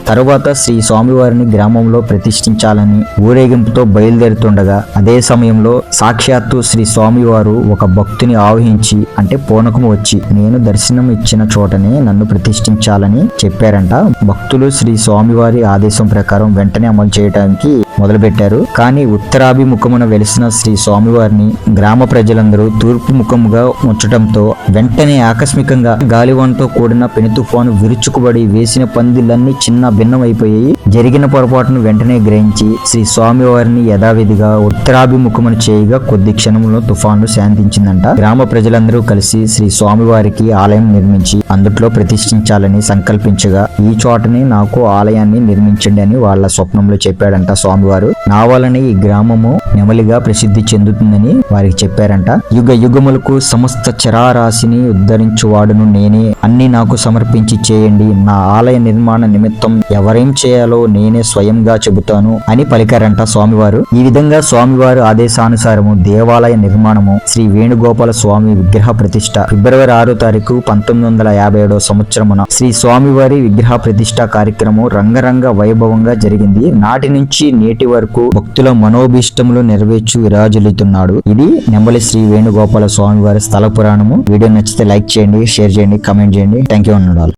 తరువాత శ్రీ స్వామివారిని గ్రామంలో ప్రతిష్ఠించాలని ఊరేగింపుతో బయలుదేరుతుండగా అదే సమయంలో సాక్షాత్తు శ్రీ స్వామివారు ఒక భక్తుని ఆవహించి అంటే పూనకం వచ్చి నేను దర్శనం ఇచ్చిన చోటనే నన్ను ప్రతిష్ఠించాలని చెప్పారంట. భక్తులు శ్రీ స్వామివారి ఆదేశం ప్రకారం వెంటనే అమలు చేయడానికి మొదలుపెట్టారు. కానీ ఉత్తరాభిముఖమున వెలిసిన శ్రీ స్వామివారిని గ్రామ ప్రజలందరూ తూర్పు ముఖముగా ఉంచటంతో వెంటనే ఆకస్మికంగా గాలివానతో కూడిన పెను తుఫాను విరుచుకుబడి వేసిన పందిళ్లన్నీ చిన్న భిన్నమైపోయాయి. జరిగిన పొరపాటును వెంటనే గ్రహించి శ్రీ స్వామివారిని యథావిధిగా ఉత్తరాభిముఖమును చేయగా కొద్ది క్షణంలో తుఫాను శాంతించిందంట. గ్రామ ప్రజలందరూ కలిసి శ్రీ స్వామివారికి ఆలయం నిర్మించి అందుట్లో ప్రతిష్ఠించాలని సంకల్పించగా ఈ చోటనే నాకు ఆలయాన్ని నిర్మించండి అని వాళ్ళ స్వప్నంలో చెప్పాడంట స్వామివారు. నా వలనే ఈ గ్రామము నెమలిగా ప్రసిద్ధి చెందుతుందని వారికి చెప్పారంట. యుగ యుగములకు సమస్త చరారాశిని ఉద్ధరించువాడును నేనే, అన్ని నాకు సమర్పించి చేయండి, నా ఆలయ నిర్మాణ నిమిత్తం ఎవరేం చేయాలో నేనే స్వయంగా చెబుతాను అని పలికారంట స్వామివారు. ఈ విధంగా స్వామివారు ఆదేశానుసారము దేవాలయ నిర్మాణము శ్రీ వేణుగోపాల స్వామి విగ్రహ ప్రతిష్ఠ ఫిబ్రవరి 6వ తారీఖు 1957 సంవత్సరమున శ్రీ స్వామివారి విగ్రహ ప్రతిష్ఠ కార్యక్రమం రంగరంగ వైభవంగా జరిగింది. నాటి నుంచి నేటి వరకు భక్తుల మనోభీష్టములు నెరవేర్చు విరాజిల్లుతున్నాడు. ఇది నెమలి శ్రీ వేణుగోపాల స్వామివారి స్థల పురాణము. వీడియో నచ్చితే లైక్ చేయండి, షేర్ చేయండి, కామెంట్ చేయండి. థ్యాంక్ యూ అన్నాడు.